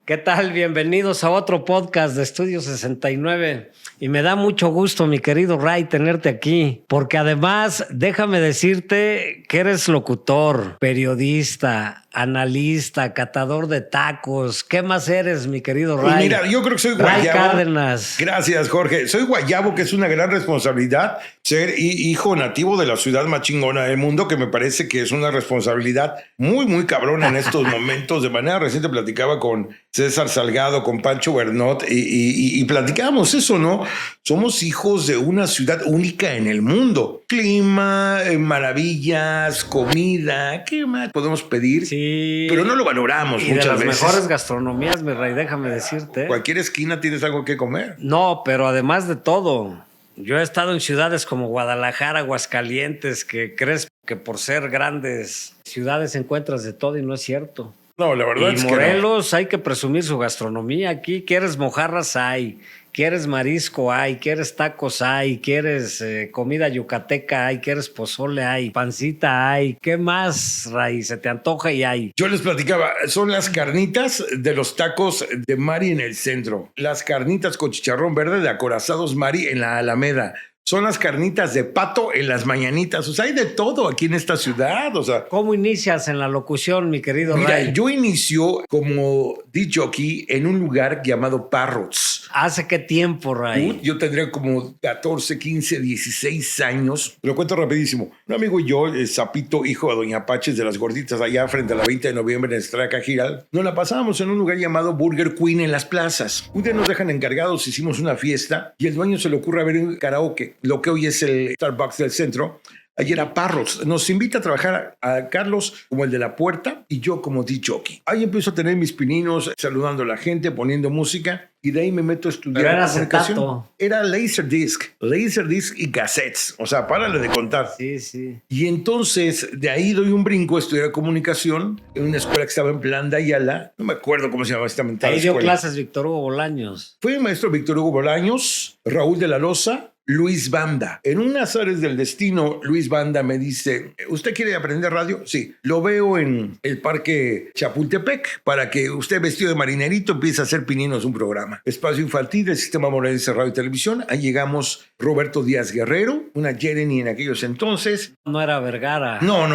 ¿Qué tal? Bienvenidos a otro podcast de Estudio 69. Y me da mucho gusto, mi querido Ray, tenerte aquí, porque además, déjame decirte que eres locutor, periodista, analista, catador de tacos. ¿Qué más eres, mi querido Ray? Pues mira, yo creo que soy Ray guayabo. Cárdenas. Gracias, Jorge. Soy guayabo, que es una gran responsabilidad ser hijo nativo de la ciudad más chingona del mundo, que me parece que es una responsabilidad muy, muy cabrona en estos momentos. De manera reciente platicaba con César Salgado, con Pancho Bernot, y platicábamos eso, ¿no? Somos hijos de una ciudad única en el mundo. Clima, maravillas, comida, ¿qué más podemos pedir? Sí. Pero no lo valoramos Y muchas de las veces. mejores gastronomías, mi Ray, déjame decirte. Cualquier esquina tienes algo que comer. No, pero además de todo, yo he estado en ciudades como Guadalajara, Aguascalientes, que crees que por ser grandes ciudades encuentras de todo y no es cierto. No, la verdad Y es Morelos que hay que presumir su gastronomía. Aquí quieres mojarras hay, quieres marisco hay, quieres tacos hay, quieres comida yucateca hay, quieres pozole hay, pancita hay. ¿Qué más, Ray? Se te antoja y hay. yo les platicaba, son las carnitas de los tacos de Mari en el centro. Las carnitas con chicharrón verde de Acorazados Mari en la Alameda. Son las carnitas de pato en las mañanitas. O sea, hay de todo aquí en esta ciudad. O sea, ¿Cómo inicias en la locución, mi querido mira, Ray? yo inicio como DJ jockey en un lugar llamado Parrots. ¿Hace qué tiempo, Ray? Yo tendría como 14, 15, 16 años. Lo cuento rapidísimo. Un amigo y yo, el Zapito, hijo de Doña Paches de las Gorditas, allá frente a la 20 de noviembre en Estraca Giral, nos la pasábamos en un lugar llamado Burger Queen en las plazas. Un día nos dejan encargados, hicimos una fiesta y el dueño se le ocurre ver un karaoke, lo que hoy es el Starbucks del centro. Ayer a Parros nos invita a trabajar a Carlos como el de la puerta y yo como DJ. Ahí empiezo a tener mis pininos, saludando a la gente, poniendo música, y de ahí me meto a estudiar Pero era comunicación. acetato. Era Laserdisc y cassettes. O sea, párale de contar. Sí, sí. Y entonces de ahí doy un brinco a estudiar comunicación en una escuela que estaba en Plan de Ayala. No me acuerdo cómo se llamaba esta mentada Ahí dio escuela. clases Víctor Hugo Bolaños. Fue el maestro Víctor Hugo Bolaños, Raúl de la Loza, Luis Banda. En un azares del destino, Luis Banda me dice, ¿usted quiere aprender radio? Sí. Lo veo en el parque Chapultepec para que usted, vestido de marinerito, empiece a hacer pininos un programa. Espacio infantil del Sistema Morelense Radio y Televisión. Ahí llegamos Roberto Díaz Guerrero, una Jeremy en aquellos entonces. No era Vergara. No.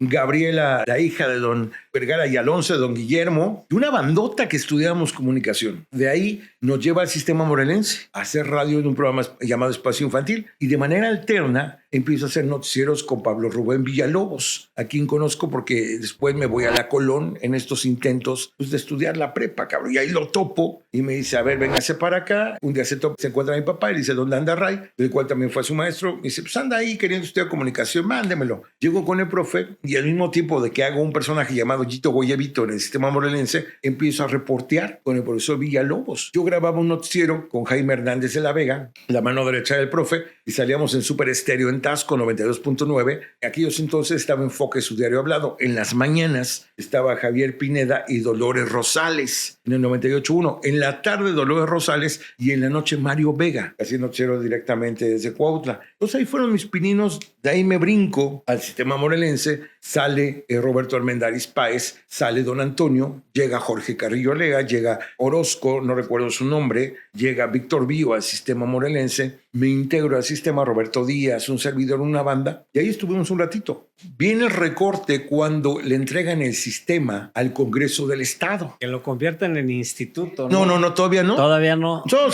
Gabriela, la hija de don Vergara y Alonso, de don Guillermo, y una bandota que estudiábamos comunicación. De ahí nos lleva al Sistema Morelense a hacer radio en un programa llamado Espacio Infantil, y de manera alterna empiezo a hacer noticieros con Pablo Rubén Villalobos, a quien conozco porque después me voy a la Colón en estos intentos pues, de estudiar la prepa, cabrón, y ahí lo topo y me dice, a ver, véngase para acá. Un día se encuentra mi papá y le dice, ¿dónde anda Ray? Del cual también fue su maestro. Me dice, pues anda ahí queriendo estudiar comunicación, mándemelo. Llego con el profe y al mismo tiempo de que hago un personaje llamado Gito Goyevito en el Sistema Morelense, empiezo a reportear con el profesor Villalobos. Yo grababa un noticiero con Jaime Hernández de la Vega, la mano derecha del profe, y salíamos en Super Estéreo en Tasco 92.9. Aquellos entonces estaba Enfoque, su diario hablado. En las mañanas estaba Javier Pineda y Dolores Rosales en el 98.1. En la tarde Dolores Rosales y en la noche Mario Vega, haciendo noticiero directamente desde Cuautla. Entonces ahí fueron mis pininos. De ahí me brinco al Sistema Morelense. Sale Roberto Armendáriz Páez, sale don Antonio, llega Jorge Carrillo Lega, llega Orozco, no recuerdo su nombre, llega Víctor Bío al Sistema Morelense, me integro al sistema, Roberto Díaz, un servidor, una banda, y ahí estuvimos un ratito. Viene el recorte cuando le entregan el sistema al Congreso del Estado. Que lo convierten en instituto, No, todavía no. Todavía no. Solo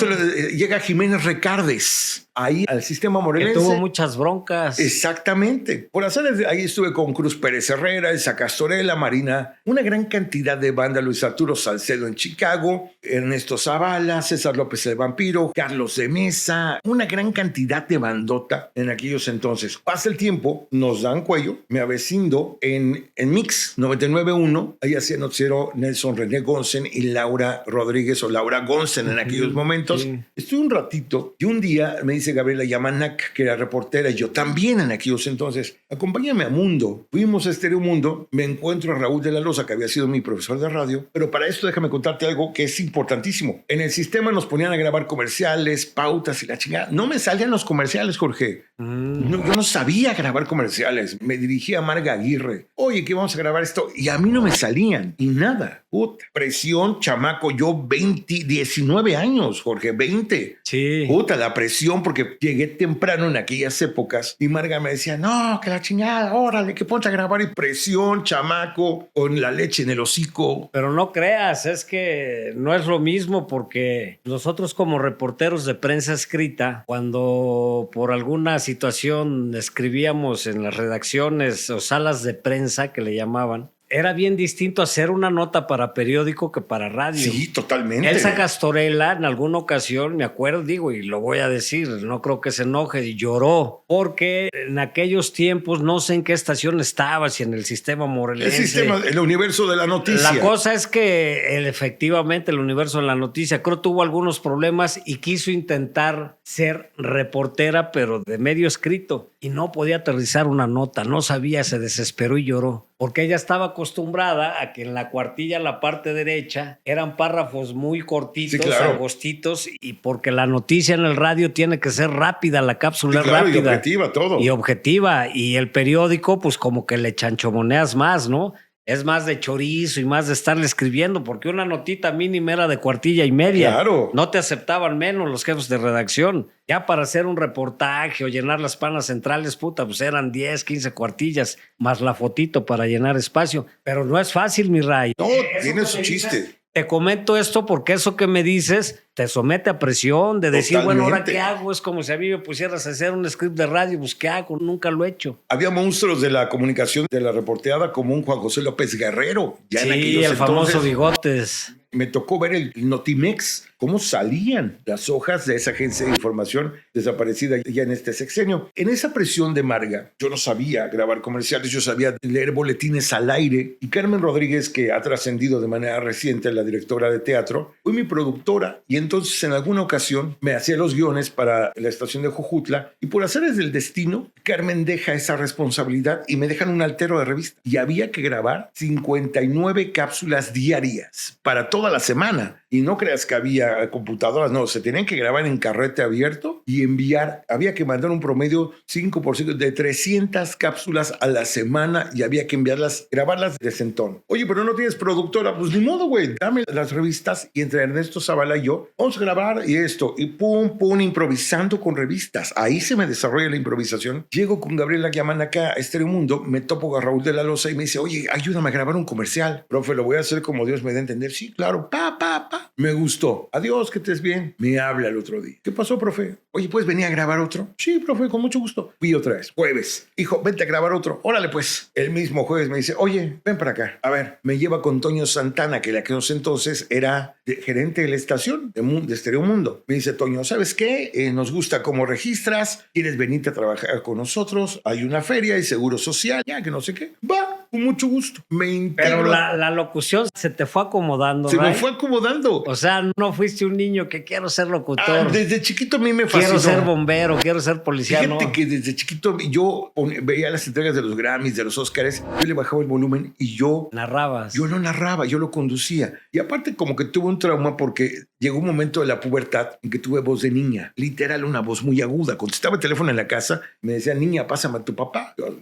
llega Jiménez Recardes ahí al Sistema Que Morelense. tuvo muchas broncas. Exactamente. Por azares, ahí estuve con Cruz Pérez Herrera, Elsa Castorela, Marina, una gran cantidad de banda, Luis Arturo Salcedo en Chicago, Ernesto Zavala, César López el Vampiro, Carlos de Mesa, una gran cantidad de bandota en aquellos entonces. Pasa el tiempo, nos dan cuello, me avecindo en Mix 99.1, ahí hacía noticiero Nelson René Gonsen y Laura Rodríguez o Laura Gonsen en aquellos momentos. Sí. Estuve un ratito y un día me dice Gabriela Yamanak, que era reportera, y yo también en aquellos entonces, acompáñame a Mundo. Fuimos a Estéreo Mundo, me encuentro a Raúl de la Loza, que había sido mi profesor de radio, pero para esto déjame contarte algo que es importantísimo. En el sistema nos ponían a grabar comerciales, pautas y la chingada. No me salían los comerciales, Jorge. No, yo no sabía grabar comerciales. Me dirigía a Marga Aguirre. Oye, ¿qué vamos a grabar esto? Y a mí no me salían. Y nada. Puta. Presión, chamaco. Yo 19 años, Jorge. 20. Sí. Puta, la presión, porque llegué temprano en aquellas épocas. Y Marga me decía, no, que la chingada, órale, que ponte a grabar. Y presión, chamaco, con la leche en el hocico. Pero no creas, es que no es lo mismo, porque nosotros como reporteros de prensa escrita, cuando por alguna situación escribíamos en las redacciones o salas de prensa que le llamaban, era bien distinto hacer una nota para periódico que para radio. Sí, totalmente. Elsa Castorela en alguna ocasión, me acuerdo, digo, y lo voy a decir, no creo que se enoje, y lloró, porque en aquellos tiempos, no sé en qué estación estaba, si en el sistema morelense. El sistema, el universo de la noticia. La cosa es que efectivamente el universo de la noticia creo tuvo algunos problemas y quiso intentar ser reportera, pero de medio escrito, y no podía aterrizar una nota, no sabía, se desesperó y lloró. Porque ella estaba acostumbrada a que en la cuartilla, la parte derecha, eran párrafos muy cortitos, sí, claro, angostitos, y porque la noticia en el radio tiene que ser rápida, la cápsula es rápida. Y objetiva, todo. Y objetiva. Y el periódico, pues como que le chanchomoneas más, ¿no? Es más de chorizo y más de estarle escribiendo, porque una notita mínima era de cuartilla y media. Claro. No te aceptaban menos los jefes de redacción. Ya para hacer un reportaje o llenar las panas centrales, puta, pues eran 10, 15 cuartillas, más la fotito para llenar espacio. Pero no es fácil, mi Ray. No, tiene su chiste. Te comento esto porque eso que me dices te somete a presión de decir, Totalmente. bueno, ¿ahora qué hago? Es como si a mí me pusieras a hacer un script de radio, pues ¿qué hago? Nunca lo he hecho. Había monstruos de la comunicación, de la reporteada, como un Juan José López Guerrero. Ya sí, en aquellos el famoso entonces, Bigotes. Me tocó ver el Notimex, cómo salían las hojas de esa agencia de información desaparecida ya en este sexenio. En esa presión de Marga, yo no sabía grabar comerciales, yo sabía leer boletines al aire. Y Carmen Rodríguez, que ha trascendido de manera reciente, la directora de teatro, fue mi productora. Y entonces en alguna ocasión me hacía los guiones para la estación de Jojutla. Y por azares del destino, Carmen deja esa responsabilidad y me dejan un altero de revista. Y había que grabar 59 cápsulas diarias para toda la semana. Y no creas que había computadoras, no, se tenían que grabar en carrete abierto y enviar. Había que mandar un promedio 5% de 300 cápsulas a la semana y había que enviarlas, grabarlas de centón. Oye, pero no tienes productora, pues ni modo, güey, dame las revistas. Y entre Ernesto Zavala y yo, vamos a grabar y esto, y pum, pum, improvisando con revistas. Ahí se me desarrolla la improvisación. Llego con Gabriela Guiamán acá a Estéreo Mundo, me topo con Raúl de la Loza y me dice, oye, ayúdame a grabar un comercial. Profe, lo voy a hacer como Dios me dé a entender. Sí, claro, pa. Me gustó. Adiós, que estés bien. Me habla el otro día. ¿Qué pasó, profe? Oye, ¿puedes venir a grabar otro? Sí, profe, con mucho gusto. Fui otra vez. Jueves. Hijo, vente a grabar otro. Órale, pues. El mismo jueves me dice, oye, ven para acá. A ver, me lleva con Toño Santana, que en aquel entonces era gerente de la estación de Estéreo Mundo. Me dice, Toño, ¿sabes qué? Nos gusta cómo registras. ¿Quieres venirte a trabajar con nosotros? Hay una feria y seguro social. Ya, que no sé qué. Va, con mucho gusto. Me integro. Pero la locución se te fue acomodando, Se Ray. me fue acomodando. O sea, no fuiste un niño que quiero ser locutor. Desde chiquito a mí me fascinó. Quiero ser bombero, quiero ser policía. Fíjate no. que desde chiquito yo veía las entregas de los Grammys, de los Óscares, yo le bajaba el volumen y yo... Narrabas. Yo no narraba, yo lo conducía. Y aparte como que tuve un trauma porque llegó un momento de la pubertad en que tuve voz de niña. Literal, una voz muy aguda. Contestaba el teléfono en la casa, me decía, niña, pásame a tu papá. Yo,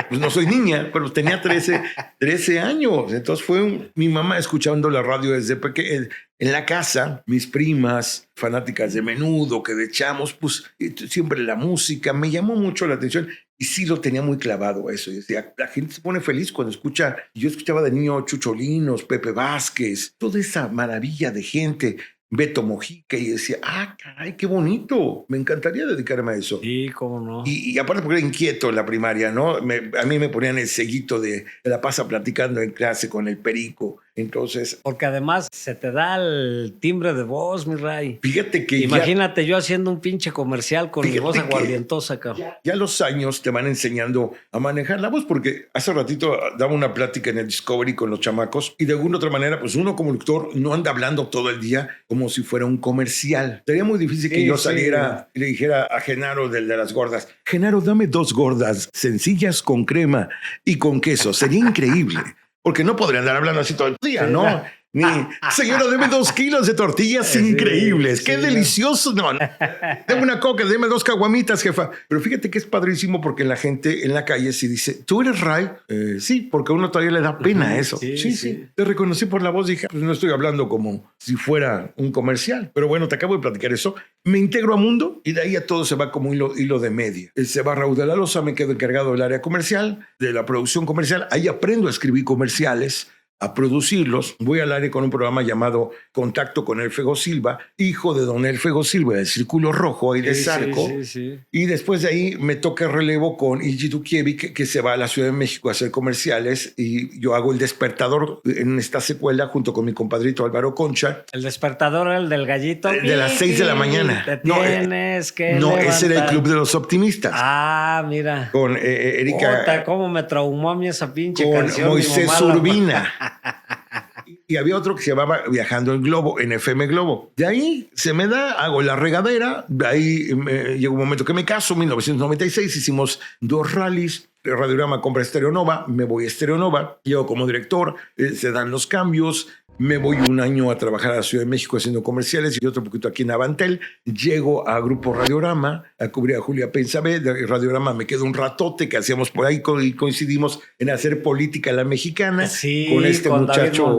pues no soy niña, pero tenía 13 años. Entonces mi mamá escuchando la radio desde pequeño. En la casa, mis primas, fanáticas de Menudo, que de Chamos, pues siempre la música, me llamó mucho la atención y sí lo tenía muy clavado eso. Y decía, la gente se pone feliz cuando escucha, yo escuchaba de niño Chucholinos, Pepe Vázquez, toda esa maravilla de gente, Beto Mojica, y decía, caray, qué bonito, me encantaría dedicarme a eso. Sí, cómo no. Y aparte porque era inquieto en la primaria, ¿no? A mí me ponían el sellito de la pasa platicando en clase con el perico. Entonces, Porque además se te da el timbre de voz, mi Ray. fíjate que Imagínate yo haciendo un pinche comercial con mi voz aguardientosa, cabrón. ya los años te van enseñando a manejar la voz, porque hace ratito daba una plática en el Discovery con los chamacos y de alguna otra manera, pues uno como locutor no anda hablando todo el día como si fuera un comercial. Sería muy difícil que yo saliera y le dijera a Genaro del de las gordas, Genaro, dame 2 gordas sencillas con crema y con queso. Sería increíble, porque no podría andar hablando así todo el día, ¿no? Ni, señora, deme 2 kilos de tortillas increíbles. ¡Qué delicioso! No, deme una coca, deme 2 caguamitas, jefa. Pero fíjate que es padrísimo porque la gente en la calle sí dice, ¿tú eres Ray? Sí, porque a uno todavía le da pena eso. Sí. Te reconocí por la voz, dije, pues no estoy hablando como si fuera un comercial. Pero bueno, te acabo de platicar eso. Me integro a Mundo y de ahí a todo se va como hilo de media. Se va Raúl de la Loza, me quedo encargado del área comercial, de la producción comercial. Ahí aprendo a escribir comerciales, a producirlos. Voy al aire con un programa llamado Contacto con Elfego Silva, hijo de don Elfego Silva del Círculo Rojo y de Zarco. Y después de ahí me toca relevo con Ilji Dukiewicz, que se va a la Ciudad de México a hacer comerciales y yo hago El Despertador en esta secuela junto con mi compadrito Álvaro Concha. El Despertador, el del gallito. De las 6 de la mañana. No, ese era el Club de los Optimistas. Ah, mira. Con Erika. Puta, cómo me traumó a mí esa pinche con canción. Moisés Urbina. Y había otro que se llamaba Viajando en Globo, en FM Globo. De ahí se me da, hago la regadera. De ahí llegó un momento que me caso, 1996, hicimos 2 rallies. Radiorama compra Stereo Nova, me voy a Stereo Nova, llego como director, se dan los cambios. Me voy un año a trabajar a la Ciudad de México haciendo comerciales y otro poquito aquí en Avantel. Llego a Grupo Radiorama a cubrir a Julia Pensabé. De Radiorama me quedo un ratote que hacíamos por ahí y coincidimos en hacer política a la mexicana con este con muchacho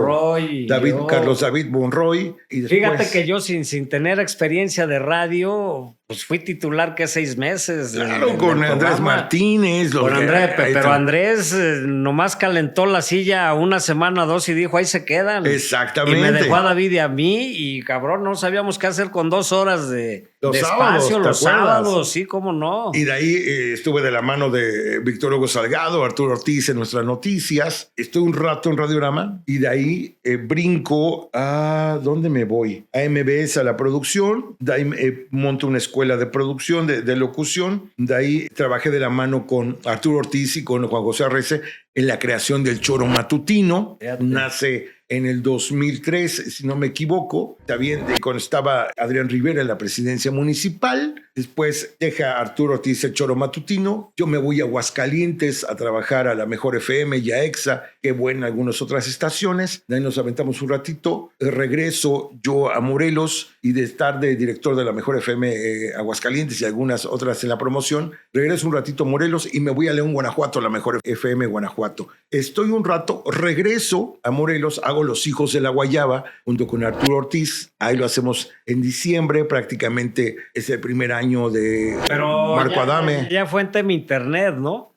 Carlos David Monroy. Y después, fíjate que yo sin tener experiencia de radio, pues fui titular que 6 meses. Claro, con Andrés Martínez. Con Andrés, pero Andrés nomás calentó la silla 1 semana, 2 y dijo, ahí se quedan. Exactamente. Y me dejó a David y a mí y cabrón, no sabíamos qué hacer con 2 horas de espacio los sábados, sí, cómo no. Y de ahí estuve de la mano de Víctor Hugo Salgado, Arturo Ortiz en Nuestras Noticias. Estuve un rato en Radiorama y de ahí brinco a... ¿Dónde me voy? A MBS, a la producción. De ahí monto una escuela de producción, de locución. De ahí trabajé de la mano con Arturo Ortiz y con Juan José Arrece en la creación del Choro Matutino. Nace en el 2003, si no me equivoco, también cuando estaba Adrián Rivera en la presidencia municipal. Después deja Arturo Ortiz el Choro Matutino. Yo me voy a Aguascalientes a trabajar a la Mejor FM y a EXA, que bueno, algunas otras estaciones. De ahí nos aventamos un ratito. Regreso yo a Morelos y de estar de director de la Mejor FM Aguascalientes y algunas otras en la promoción, regreso un ratito a Morelos y me voy a León, Guanajuato, a la Mejor FM Guanajuato. Estoy un rato, regreso a Morelos, hago Los Hijos de la Guayaba junto con Arturo Ortiz. Ahí lo hacemos en diciembre, prácticamente es el primer año de Marco Adame. Ya fue en tema internet, ¿no?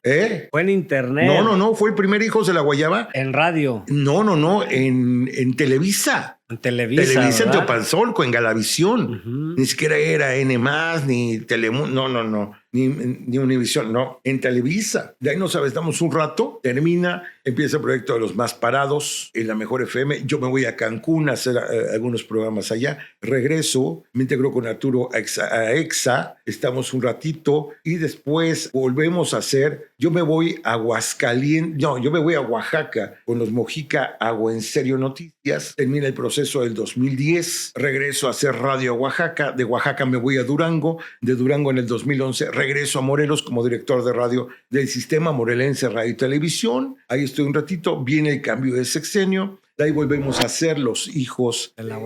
Fue en internet. No, fue el primer Hijos de la Guayaba. En radio. No, en Televisa. En Televisa, en Teopalzolco, en Galavisión. Ni siquiera era N+, ni Telemundo, no. Ni Univisión, no, en Televisa. De ahí nos aventamos un rato, termina, empieza el proyecto de Los Más Parados en la Mejor FM. Yo me voy a Cancún a hacer algunos programas allá. Regreso, me integro con Arturo a EXA, estamos un ratito y después volvemos a hacer. Yo me voy a Aguascalientes, yo me voy a Oaxaca con los Mojica, hago En Serio Noticias. Termina el proceso del 2010, regreso a hacer radio a Oaxaca. De Oaxaca me voy a Durango, de Durango en el 2011 regreso a Morelos como director de radio del Sistema Morelense Radio y Televisión. Ahí estoy un ratito, viene el cambio de sexenio. De ahí volvemos a ser Los Hijos de la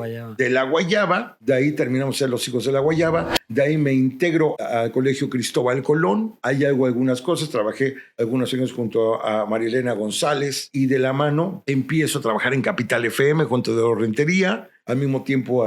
Guayaba. De ahí terminamos a ser Los Hijos de la Guayaba. De ahí me integro al Colegio Cristóbal Colón. Ahí hago algunas cosas. Trabajé algunos años junto a Marilena González. Y de la mano empiezo a trabajar en Capital FM junto a Rentería. Al mismo tiempo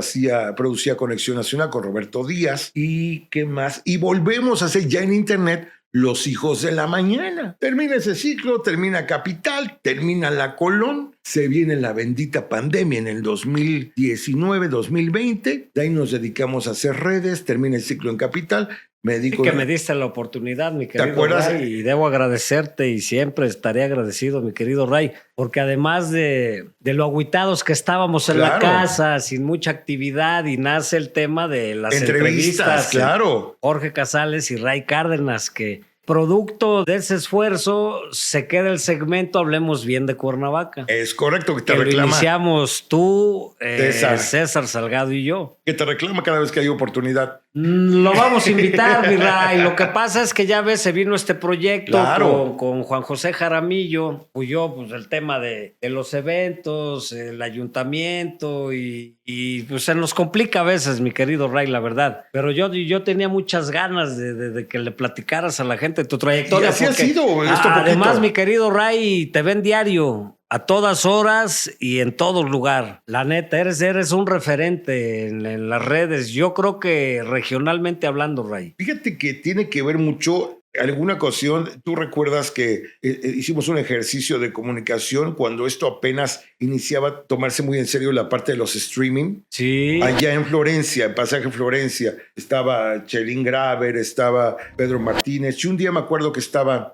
producía Conexión Nacional con Roberto Díaz. ¿Y qué más? Y volvemos a hacer ya en internet Los Hijos de la Mañana. Termina ese ciclo, termina Capital, termina La Colón. Se viene la bendita pandemia en el 2019-2020. De ahí nos dedicamos a hacer redes, termina el ciclo en Capital. me dedico... Que me diste la oportunidad, mi querido ¿Te acuerdas? Ray, y debo agradecerte y siempre estaré agradecido, mi querido Ray, porque además de lo agüitados que estábamos en la casa, sin mucha actividad, y nace el tema de las entrevistas. Claro. Jorge Casales y Ray Cárdenas, que producto de ese esfuerzo se queda el segmento Hablemos Bien de Cuernavaca. Es correcto, que te que reclama. Lo iniciamos tú, César Salgado y yo. Que te reclama cada vez que hay oportunidad. Lo vamos a invitar, mi Ray. Lo que pasa es que ya ves, se vino este proyecto con Juan José Jaramillo, cuyo pues el tema de los eventos, el ayuntamiento y pues se nos complica a veces, mi querido Ray, la verdad. Pero yo tenía muchas ganas de que le platicaras a la gente tu trayectoria. Y así ha sido. Además, mi querido Ray, te ven diario. A todas horas y en todo lugar. La neta, eres un referente en las redes. Yo creo que regionalmente hablando, Ray. Fíjate que tiene que ver mucho. Alguna ocasión, tú recuerdas que hicimos un ejercicio de comunicación cuando esto apenas iniciaba a tomarse muy en serio la parte de los streaming. Sí. Allá en Florencia, en Pasaje Florencia, estaba Chelín Graver, estaba Pedro Martínez. Y un día me acuerdo que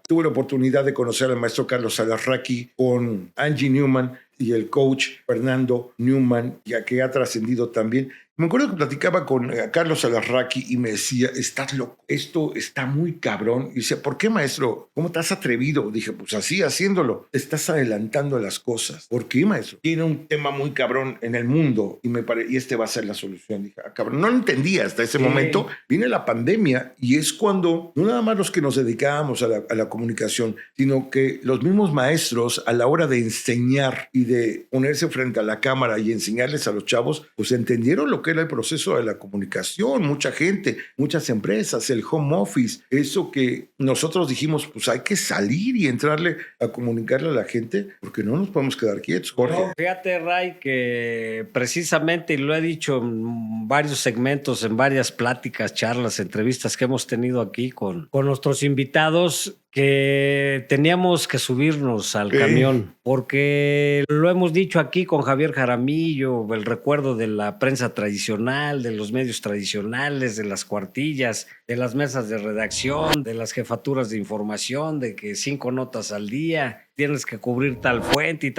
tuve la oportunidad de conocer al maestro Carlos Alarraqui con Angie Newman y el coach Fernando Newman, ya que ha trascendido también. Me acuerdo que platicaba con Carlos Alarraqui y me decía, estás loco, esto está muy cabrón. Y dice, ¿por qué, maestro? ¿Cómo te has atrevido? Dije, pues así, haciéndolo. Te estás adelantando a las cosas. ¿Por qué, maestro? Tiene un tema muy cabrón en el mundo y este va a ser la solución. Dije, cabrón, no lo entendía hasta ese momento. Viene la pandemia y es cuando, no nada más los que nos dedicábamos a la comunicación, sino que los mismos maestros a la hora de enseñar y de ponerse frente a la cámara y enseñarles a los chavos, pues entendieron lo que era el proceso de la comunicación. Mucha gente, muchas empresas, el home office, eso que nosotros dijimos, pues hay que salir y entrarle a comunicarle a la gente porque no nos podemos quedar quietos, Jorge. No, fíjate, Ray, que precisamente, y lo he dicho en varios segmentos, en varias pláticas, charlas, entrevistas que hemos tenido aquí con nuestros invitados, que teníamos que subirnos al camión, porque lo hemos dicho aquí con Javier Jaramillo, el recuerdo de la prensa tradicional, de los medios tradicionales, de las cuartillas, de las mesas de redacción, de las jefaturas de información, de que 5 notas al día, tienes que cubrir tal fuente y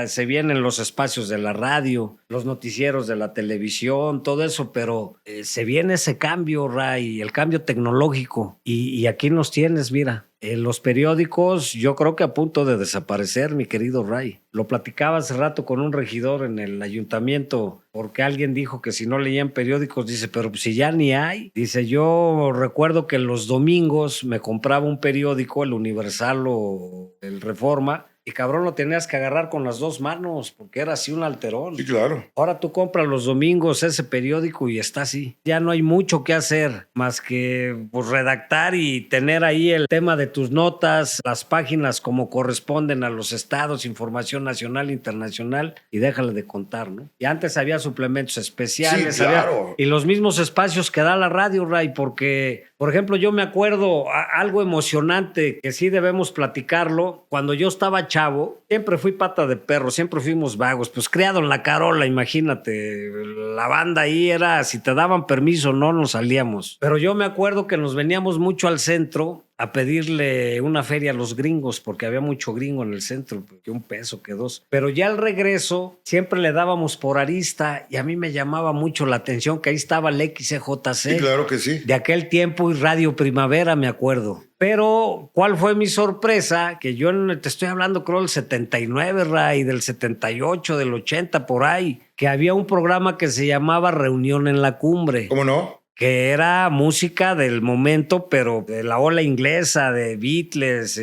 se vienen los espacios de la radio, los noticieros de la televisión, todo eso, pero se viene ese cambio, Ray, el cambio tecnológico, y aquí nos tienes, mira. Los periódicos, yo creo que a punto de desaparecer, mi querido Ray. Lo platicaba hace rato con un regidor en el ayuntamiento, porque alguien dijo que si no leían periódicos, dice, pero si ya ni hay. Dice, yo recuerdo que los domingos me compraba un periódico, el Universal o el Reforma, y cabrón, lo tenías que agarrar con las 2 manos porque era así un alterón. Sí, claro. Ahora tú compras los domingos ese periódico y está así. Ya no hay mucho que hacer más que pues, redactar y tener ahí el tema de tus notas, las páginas como corresponden a los estados, información nacional, internacional, y déjale de contar, ¿no? Y antes había suplementos especiales. Sí, claro. Y los mismos espacios que da la radio, Ray, porque, por ejemplo, yo me acuerdo algo emocionante que sí debemos platicarlo. Cuando yo estaba chavo, siempre fui pata de perro, siempre fuimos vagos, pues criado en la Carola, imagínate, la banda ahí era, si te daban permiso no nos salíamos, pero yo me acuerdo que nos veníamos mucho al centro a pedirle una feria a los gringos, porque había mucho gringo en el centro, que $1 que $2. Pero ya al regreso siempre le dábamos por Arista y a mí me llamaba mucho la atención que ahí estaba el XCJC. Sí, claro que sí. De aquel tiempo y Radio Primavera, me acuerdo. Pero, ¿cuál fue mi sorpresa? Que yo te estoy hablando, creo, del 79, Ray, del 78, del 80, por ahí, que había un programa que se llamaba Reunión en la Cumbre. ¿Cómo no? Que era música del momento, pero de la ola inglesa, de Beatles,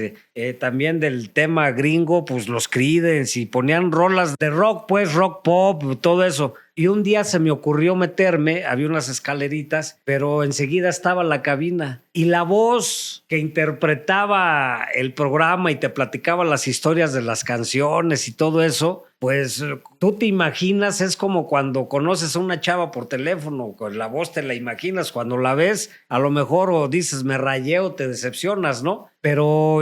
también del tema gringo, pues los Creedence, y ponían rolas de rock, pues rock pop, todo eso. Y un día se me ocurrió meterme, había unas escaleritas, pero enseguida estaba la cabina. Y la voz que interpretaba el programa y te platicaba las historias de las canciones y todo eso, pues tú te imaginas, es como cuando conoces a una chava por teléfono, con la voz te la imaginas, cuando la ves, a lo mejor o dices me rayé o te decepcionas, ¿no? Pero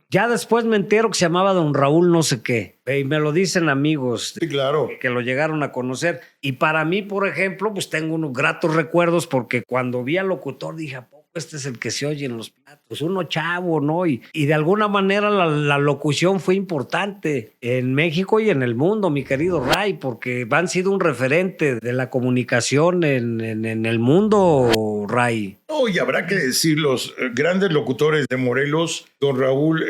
ya después me entero que se llamaba Don Raúl no sé qué, y me lo dicen amigos. Sí, claro. Que lo llegaron a conocer. Y para mí, por ejemplo, pues tengo unos gratos recuerdos porque cuando vi al locutor dije, ¿a poco este es el que se oye en los platos, uno chavo, ¿no? Y de alguna manera la locución fue importante en México y en el mundo, mi querido Ray, porque han sido un referente de la comunicación en el mundo, Ray. No, y habrá que decir, los grandes locutores de Morelos, don Raúl,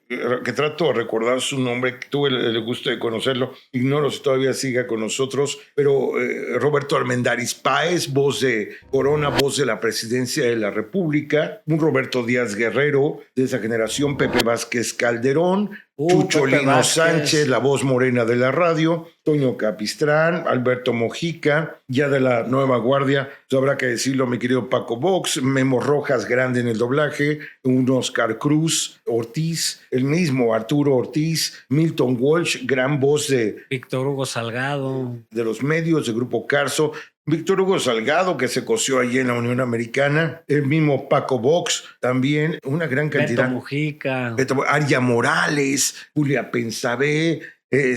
que trato de recordar su nombre, tuve el gusto de conocerlo, ignoro si todavía siga con nosotros, pero Roberto Armendáriz Páez, voz de Corona, voz de la Presidencia de la República, un Roberto Díaz Guerrero de esa generación, Pepe Vázquez Calderón, Chucholino Sánchez, la voz morena de la radio, Toño Capistrán, Alberto Mojica, ya de la nueva guardia, pues habrá que decirlo, mi querido Paco Vox, Memo Rojas grande en el doblaje, un Oscar Cruz, Ortiz, el mismo Arturo Ortiz, Milton Walsh, gran voz de Víctor Hugo Salgado, de los medios, de Grupo Carso, Víctor Hugo Salgado, que se coció allí en la Unión Americana, el mismo Paco Vox, también una gran cantidad. Beto Mujica, Aria Morales, Julia Pensabé,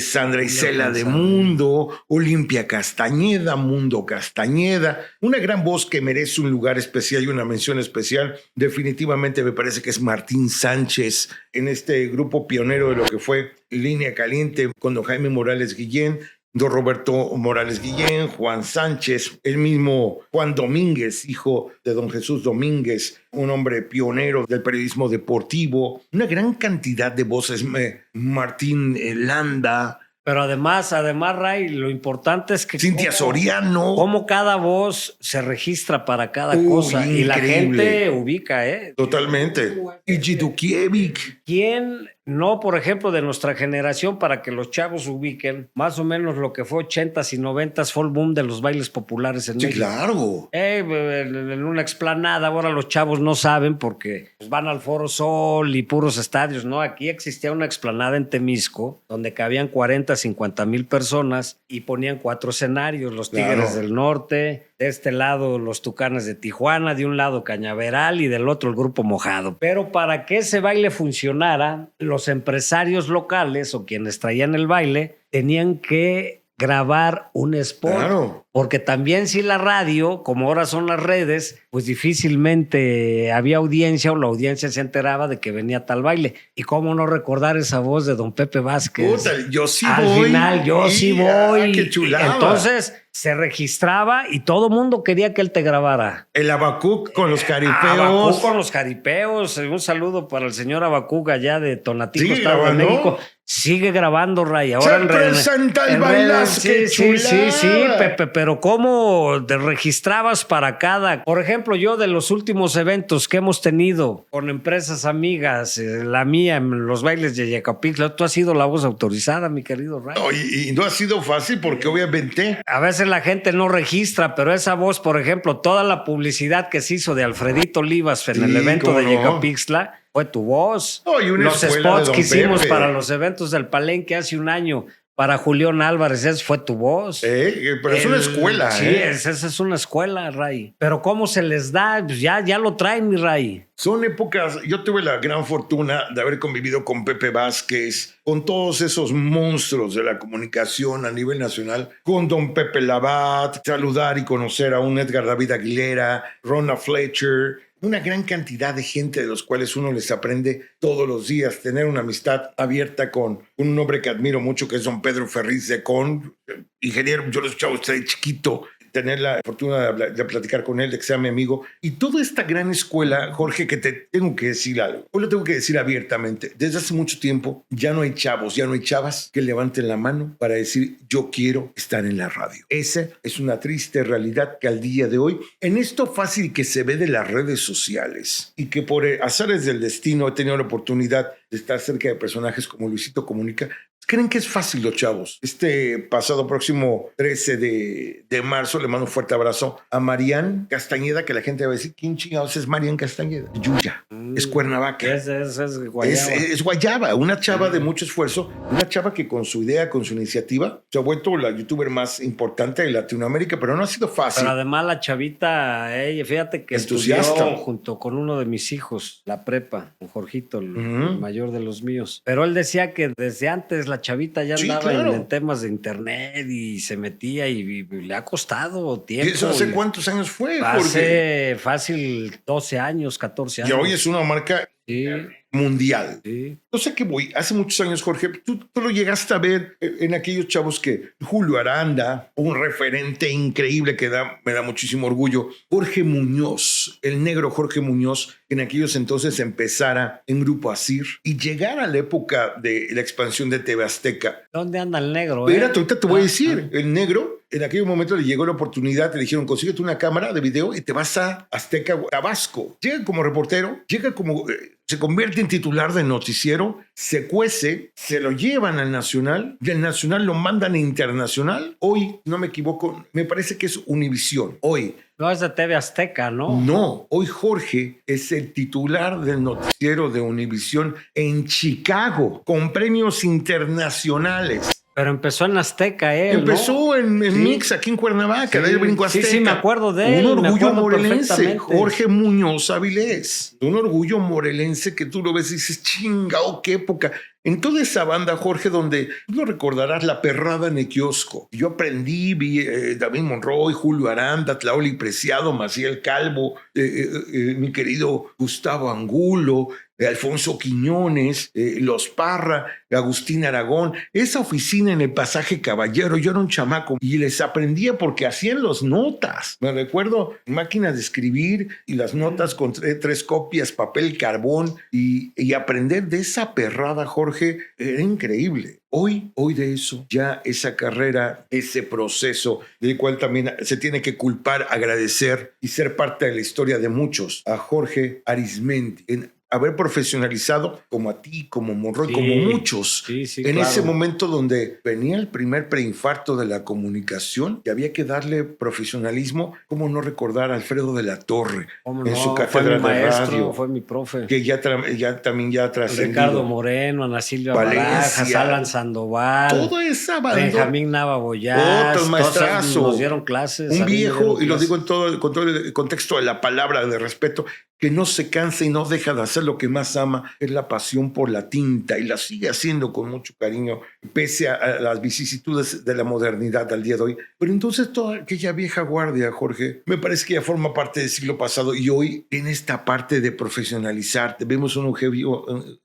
Sandra Isela de Mundo, Olimpia Castañeda, Mundo Castañeda, una gran voz que merece un lugar especial y una mención especial. Definitivamente me parece que es Martín Sánchez en este grupo pionero de lo que fue Línea Caliente con don Jaime Morales Guillén, don Roberto Morales Guillén, Juan Sánchez, el mismo Juan Domínguez, hijo de don Jesús Domínguez, un hombre pionero del periodismo deportivo, una gran cantidad de voces, Martín Landa. Pero además, Ray, lo importante es que Cintia Soriano. Cómo cada voz se registra para cada cosa. Increíble. Y la gente ubica, ¿eh? Totalmente. Y Jidukiewicz. ¿Quién no, por ejemplo, de nuestra generación, para que los chavos ubiquen, más o menos lo que fue 80s y 90s fue el boom de los bailes populares en México? Sí, claro. En una explanada, ahora los chavos no saben porque pues, van al Foro Sol y puros estadios, ¿no? Aquí existía una explanada en Temisco donde cabían 40, 50 mil personas y ponían 4 escenarios, los Tigres del Norte, de este lado los Tucanes de Tijuana, de un lado Cañaveral y del otro el Grupo Mojado. Pero para que ese baile funcionara, los empresarios locales o quienes traían el baile tenían que grabar un spot. Claro. Porque también si la radio, como ahora son las redes, pues difícilmente había audiencia o la audiencia se enteraba de que venía tal baile. Y cómo no recordar esa voz de don Pepe Vázquez. Puta, yo sí Al voy. final, yo sí voy. ¡Qué chulada! Entonces se registraba y todo mundo quería que él te grabara. El Abacuc con los caripeos. Abacuc con los jaripeos. Un saludo para el señor Abacuc allá de Tonatico, ¿Sigue Estado de grabando? México. Sigue grabando, Ray. Ahora Se presenta el bailazo, qué sí, chulada. Pepe, pero ¿cómo te registrabas para cada? Por ejemplo, yo de los últimos eventos que hemos tenido con empresas amigas, la mía, en los bailes de Yecapixtla, tú has sido la voz autorizada, mi querido Ray. No, y no ha sido fácil porque obviamente A veces la gente no registra, pero esa voz, por ejemplo, toda la publicidad que se hizo de Alfredito Olivas en el evento cómo de no. Yecapixtla fue tu voz. No, y una Los escuela spots de don que hicimos Pepe. para los eventos del Palenque hace un año para Julián Álvarez, esa fue tu voz. pero es una escuela. Sí, esa es una escuela, Ray. Pero ¿cómo se les da? Pues ya lo traen, mi Ray. Son épocas, yo tuve la gran fortuna de haber convivido con Pepe Vázquez, con todos esos monstruos de la comunicación a nivel nacional, con don Pepe Labat, saludar y conocer a un Edgar David Aguilera, Rona Fletcher, una gran cantidad de gente de los cuales uno les aprende todos los días, tener una amistad abierta con un hombre que admiro mucho, que es don Pedro Ferriz de Con, ingeniero, yo lo escuchaba a usted de chiquito, tener la fortuna de platicar con él, de que sea mi amigo. Y toda esta gran escuela, Jorge, que te tengo que decir algo. Hoy lo tengo que decir abiertamente. Desde hace mucho tiempo ya no hay chavos, ya no hay chavas que levanten la mano para decir yo quiero estar en la radio. Esa es una triste realidad que al día de hoy, en esto fácil que se ve de las redes sociales y que por azares del destino he tenido la oportunidad de estar cerca de personajes como Luisito Comunica, creen que es fácil los chavos. Este pasado próximo 13 de marzo le mando un fuerte abrazo a Marian Castañeda, que la gente va a decir, ¿quién chingados es Marian Castañeda? Yuya, es Cuernavaca. Es Guayaba. Es Guayaba, una chava de mucho esfuerzo, una chava que con su idea, con su iniciativa, se ha vuelto la youtuber más importante de Latinoamérica, pero no ha sido fácil. Pero además la chavita, fíjate que Entusiasta. estudió junto con uno de mis hijos, la prepa, con Jorgito, el mayor de los míos. Pero él decía que desde antes la chavita ya Sí, andaba claro. en temas de internet y se metía y le ha costado ¿Y tiempo. eso hace cuántos años fue, Jorge? Hace fácil 12 años, 14 Y años. hoy es una marca Sí, mundial. sí. No sé qué voy. Hace muchos años, Jorge, tú lo llegaste a ver en aquellos chavos que Julio Aranda, un referente increíble que me da muchísimo orgullo. Jorge Muñoz, el negro Jorge Muñoz, que en aquellos entonces empezara en Grupo Asir y llegara a la época de la expansión de TV Azteca. ¿Dónde anda el negro? Espérate, ahorita te voy a decir. El negro, en aquel momento le llegó la oportunidad, le dijeron, consíguete una cámara de video y te vas a Azteca, Tabasco. Llega como reportero, llega como... se convierte en titular de noticiero, se cuece, se lo llevan al Nacional, del Nacional lo mandan a Internacional. Hoy, no me equivoco, me parece que es Univisión. Hoy. No es de TV Azteca, ¿no? No, hoy Jorge es el titular del noticiero de Univisión en Chicago, con premios internacionales. Pero empezó en Azteca, él, Empezó ¿no? en Sí. Mix, aquí en Cuernavaca, Sí, de ahí brinco sí, Azteca. sí, me acuerdo de él, Un me orgullo acuerdo morelense, perfectamente. Jorge Muñoz Avilés. Un orgullo morelense que tú lo ves y dices, chingao, qué época. En toda esa banda, Jorge, donde tú lo recordarás, La Perrada en el Kiosco. Yo aprendí, vi David Monroy, Julio Aranda, Tlaoli Preciado, Maciel Calvo, mi querido Gustavo Angulo, Alfonso Quiñones, Los Parra, Agustín Aragón. Esa oficina en el Pasaje Caballero, yo era un chamaco y les aprendía porque hacían las notas. Me recuerdo máquinas de escribir y las notas con tres copias, papel, carbón y aprender de esa perrada, Jorge, era increíble. Hoy de eso, ya esa carrera, ese proceso del cual también se tiene que culpar, agradecer y ser parte de la historia de muchos, a Jorge Arizmendi, en haber profesionalizado como a ti, como Monroy, Sí, como muchos, sí, sí, en claro. ese momento donde venía el primer preinfarto de la comunicación y había que darle profesionalismo. ¿Cómo no recordar a Alfredo de la Torre ¿Cómo en no? su Fue cátedra mi de maestro, radio? fue mi profe. Que ya también ya trascendido. Ricardo Moreno, Ana Silvia Valencia, Barajas, Alan Sandoval, Toda esa banda. Benjamín Nava Boyás, Otro maestrazo. nos dieron clases. Un a mí me viejo, dieron y lo clases. digo con todo el contexto de la palabra de respeto, que no se cansa y no deja de hacer lo que más ama, es la pasión por la tinta, y la sigue haciendo con mucho cariño, pese a las vicisitudes de la modernidad al día de hoy. Pero entonces toda aquella vieja guardia, Jorge, me parece que ya forma parte del siglo pasado, y hoy en esta parte de profesionalizar, vemos un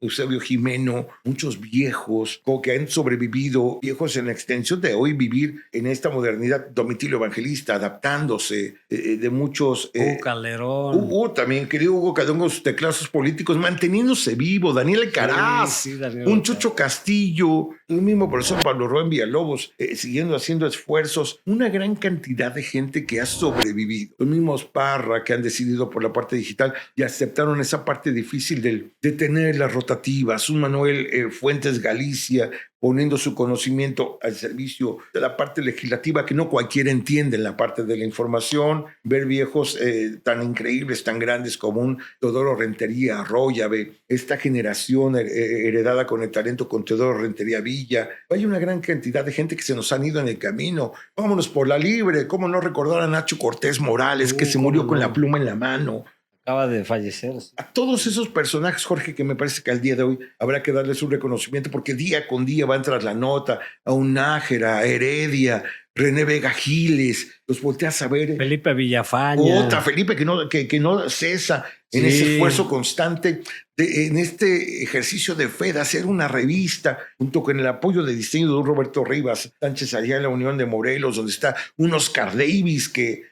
Eusebio Jimeno, muchos viejos que han sobrevivido, viejos en la extensión de hoy vivir en esta modernidad, Domitilo Evangelista, adaptándose de muchos... Hugo Calderón. Hugo también, querido Hugo Calderón con sus teclados políticos, manteniéndose vivo, Daniel Alcaraz, Sí, Daniel un Alcaraz. Chucho Castillo, el mismo profesor Pablo Rubén Villalobos, siguiendo haciendo esfuerzos, una gran cantidad de gente que ha sobrevivido. Los mismos Parra que han decidido por la parte digital y aceptaron esa parte difícil de tener las rotativas, un Manuel Fuentes Galicia, poniendo su conocimiento al servicio de la parte legislativa que no cualquiera entiende en la parte de la información, ver viejos tan increíbles, tan grandes como un Teodoro Rentería Arroyave, esta generación heredada con el talento con Teodoro Rentería Villa. Hay una gran cantidad de gente que se nos han ido en el camino. Vámonos por la libre, cómo no recordar a Nacho Cortés Morales, que se murió con la pluma en la mano. Acaba de fallecer. A todos esos personajes, Jorge, que me parece que al día de hoy habrá que darles un reconocimiento porque día con día van tras la nota, a un Nájera, a Heredia, René Vega Giles, los volteas a ver. Felipe Villafaña. Otra, Felipe, que no cesa en Sí. ese esfuerzo constante, en este ejercicio de fe, de hacer una revista, junto con el apoyo de diseño de un Roberto Rivas Sánchez allá en la Unión de Morelos, donde está un Oscar Davis que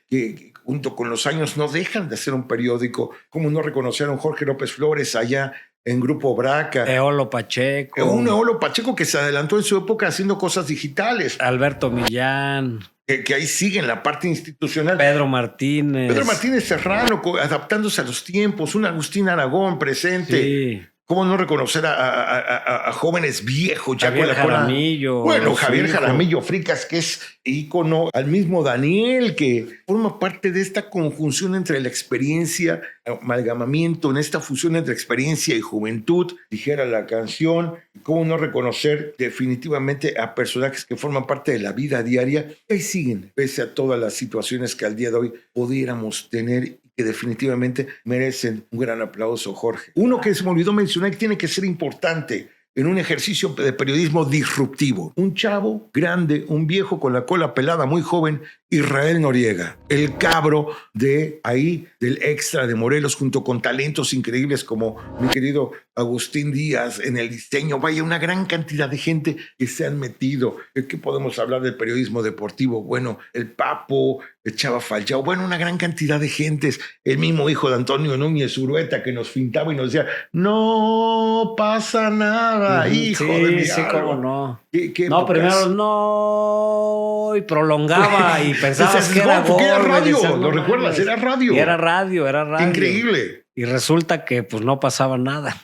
junto con los años no dejan de hacer un periódico. Como no reconocieron Jorge López Flores allá en Grupo Braca. Eolo Pacheco. Un Eolo Pacheco que se adelantó en su época haciendo cosas digitales. Alberto Millán. Que ahí sigue en la parte institucional. Pedro Martínez. Pedro Martínez Serrano, adaptándose a los tiempos. Un Agustín Aragón presente. Sí. ¿Cómo no reconocer a jóvenes viejos? Ya Javier con la cola? Jaramillo. Bueno, Javier hijo. Jaramillo Fricas, que es ícono, al mismo Daniel, que forma parte de esta conjunción entre la experiencia, amalgamamiento, en esta fusión entre experiencia y juventud, dijera la canción. ¿Cómo no reconocer definitivamente a personajes que forman parte de la vida diaria? Y ahí siguen, pese a todas las situaciones que al día de hoy pudiéramos tener, que definitivamente merecen un gran aplauso, Jorge. Uno que se me olvidó mencionar que tiene que ser importante, en un ejercicio de periodismo disruptivo. Un chavo grande, un viejo con la cola pelada, muy joven, Israel Noriega, el cabro de ahí, del Extra de Morelos, junto con talentos increíbles como mi querido Agustín Díaz en el diseño. Vaya, una gran cantidad de gente que se han metido. ¿Qué podemos hablar del periodismo deportivo? Bueno, el Papo, el Chava Falcao, bueno, una gran cantidad de gentes. El mismo hijo de Antonio Núñez Urueta que nos pintaba y nos decía, no pasa nada, hijo de mi Sí, alma. cómo no. ¿Qué No, épocas? primero no, y prolongaba y pensabas que era porque era gol, radio, decías, ¿lo no recuerdas? mames. Era radio. Y era radio. Increíble. Y resulta que pues no pasaba nada.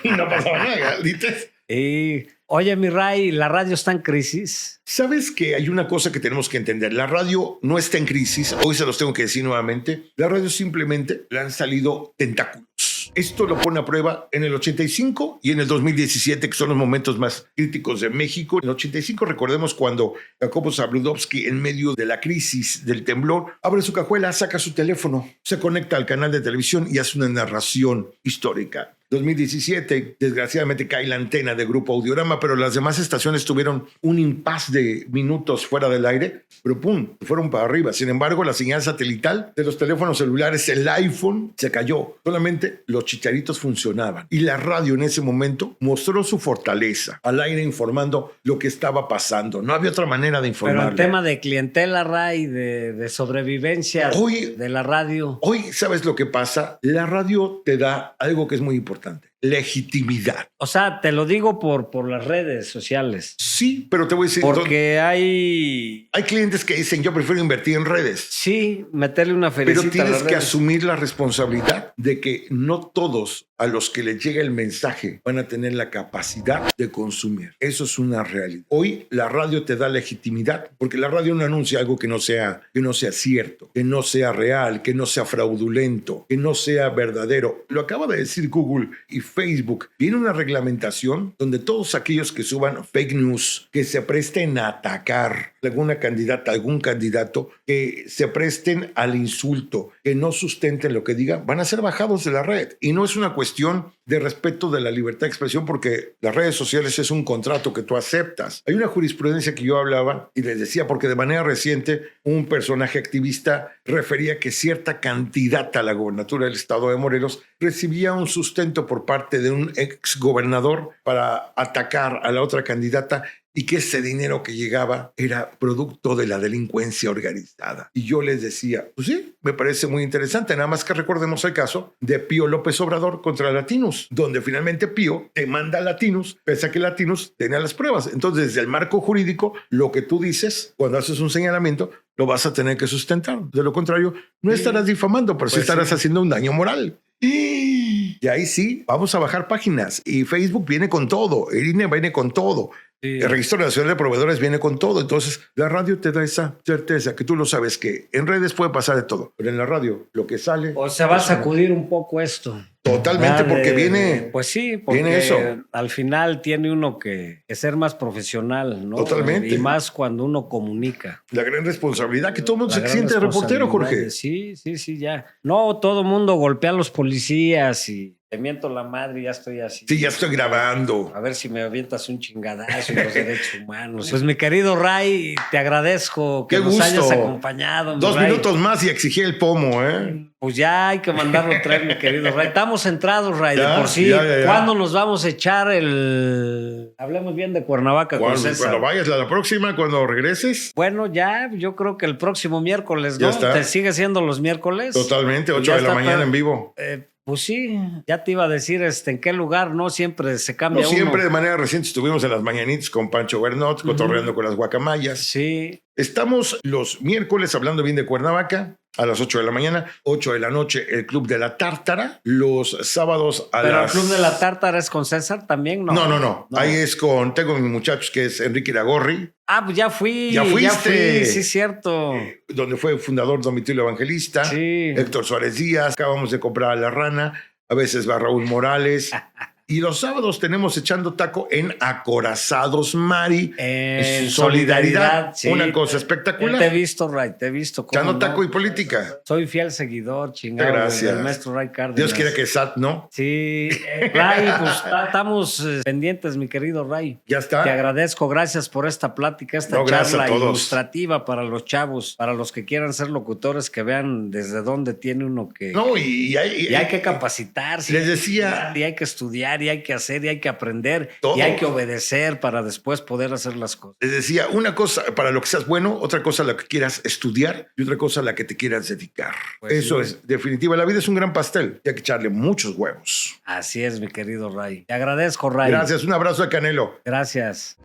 Y no pasaba nada, ¿dices? Y, oye, mi Ray, ¿la radio está en crisis? ¿Sabes que hay una cosa que tenemos que entender? La radio no está en crisis, hoy se los tengo que decir nuevamente. La radio simplemente le han salido tentáculos. Esto lo pone a prueba en el 85 y en el 2017, que son los momentos más críticos de México. En el 85, recordemos cuando Jacobo Zabludovsky, en medio de la crisis del temblor, abre su cajuela, saca su teléfono, se conecta al canal de televisión y hace una narración histórica. 2017, desgraciadamente cae la antena de Grupo Audiorama, pero las demás estaciones tuvieron un impas de minutos fuera del aire, pero pum, fueron para arriba. Sin embargo, la señal satelital de los teléfonos celulares, el iPhone, se cayó. Solamente los chicharitos funcionaban. Y la radio en ese momento mostró su fortaleza, al aire informando lo que estaba pasando. No había otra manera de informar. Pero el tema de clientela, Ray, de sobrevivencia de la radio. Hoy, ¿sabes lo que pasa? La radio te da algo que es muy importante. Legitimidad. O sea, te lo digo por las redes sociales. Sí, pero te voy a decir... Porque hay clientes que dicen, yo prefiero invertir en redes. Sí, meterle una felicita. Pero tienes que asumir la responsabilidad de que no todos a los que les llega el mensaje van a tener la capacidad de consumir. Eso es una realidad. Hoy la radio te da legitimidad porque la radio no anuncia algo que no sea cierto, que no sea real, que no sea fraudulento, que no sea verdadero. Lo acaba de decir Google y Facebook. Viene una reglamentación donde todos aquellos que suban fake news, que se presten a atacar alguna candidata, algún candidato, que se presten al insulto, que no sustenten lo que diga, van a ser bajados de la red. Y no es una cuestión de respeto de la libertad de expresión porque las redes sociales es un contrato que tú aceptas. Hay una jurisprudencia que yo hablaba y les decía porque de manera reciente un personaje activista refería que cierta candidata a la gobernatura del estado de Morelos recibía un sustento por parte de un exgobernador para atacar a la otra candidata y que ese dinero que llegaba era producto de la delincuencia organizada. Y yo les decía, pues sí, me parece muy interesante, nada más que recordemos el caso de Pío López Obrador contra Latinus, donde finalmente Pío te manda a Latinus, pese a que Latinus tenía las pruebas. Entonces, desde el marco jurídico, lo que tú dices, cuando haces un señalamiento, lo vas a tener que sustentar. De lo contrario, no estarás difamando, pero sí estarás haciendo un daño moral. Y ahí sí, vamos a bajar páginas. Y Facebook viene con todo, el INE viene con todo. Sí. El Registro Nacional de Proveedores viene con todo. Entonces, la radio te da esa certeza que tú lo sabes que en redes puede pasar de todo, pero en la radio lo que sale... O se va a sacudir un poco esto. Totalmente, porque viene... Pues sí, porque viene eso. Al final tiene uno que ser más profesional, ¿no? Totalmente. Y más cuando uno comunica. La gran responsabilidad que todo el mundo se siente de reportero, Jorge. Sí, ya. No, todo el mundo golpea a los policías y te miento la madre y ya estoy así. Sí, ya estoy grabando. A ver si me avientas un chingadazo en los derechos humanos. Pues mi querido Ray, te agradezco que nos hayas acompañado. 2 minutos más y exigí el pomo, ¿eh? Pues ya hay que mandarlo traer, mi querido Ray. Estamos centrados, Ray, de por sí. Ya. ¿Cuándo nos vamos a echar el...? Hablemos bien de Cuernavaca con César. Cuando vayas a la próxima, cuando regreses. Bueno, ya, yo creo que el próximo miércoles, ¿no? Ya está. ¿Te sigue siendo los miércoles? Totalmente, 8 de la mañana en vivo. Pues sí, ya te iba a decir en qué lugar, ¿no? Siempre se cambia uno. Siempre de manera reciente estuvimos en las mañanitas con Pancho Bernot, cotorreando con las guacamayas. Sí. Estamos los miércoles hablando bien de Cuernavaca a las 8 de la mañana, 8 de la noche el Club de la Tártara, los sábados a ¿Pero las... el Club de la Tártara es con César también? No. Ahí es tengo mis muchachos que es Enrique Iragorri. Ah, pues ya fui. Ya fuiste. Sí, cierto. Donde fue fundador Domitilo Evangelista. Sí. Héctor Suárez Díaz. Acabamos de comprar a La Rana. A veces va Raúl Morales. Y los sábados tenemos Echando Taco en Acorazados Mari. En solidaridad. Sí. Una cosa espectacular. Te he visto, Ray, te he visto. Echando no. Taco y política. Soy fiel seguidor, chingado. Gracias. Del maestro Ray Cárdenas. Dios quiera que SAT, ¿no? Sí, Ray, pues estamos pendientes, mi querido Ray. Ya está. Te agradezco, gracias por esta plática, esta gracias a charla todos. ilustrativa para los chavos, para los que quieran ser locutores, que vean desde dónde tiene uno que... No, y hay que capacitarse. Les decía... Y hay que estudiar, y hay que hacer, y hay que aprender, todo. Y hay que obedecer para después poder hacer las cosas. Les decía, una cosa para lo que seas bueno, otra cosa a la que quieras estudiar y otra cosa a la que te quieras dedicar. Pues eso sí. Es definitiva. La vida es un gran pastel y hay que echarle muchos huevos. Así es, mi querido Ray. Te agradezco, Ray. Gracias. Un abrazo de Canelo. Gracias.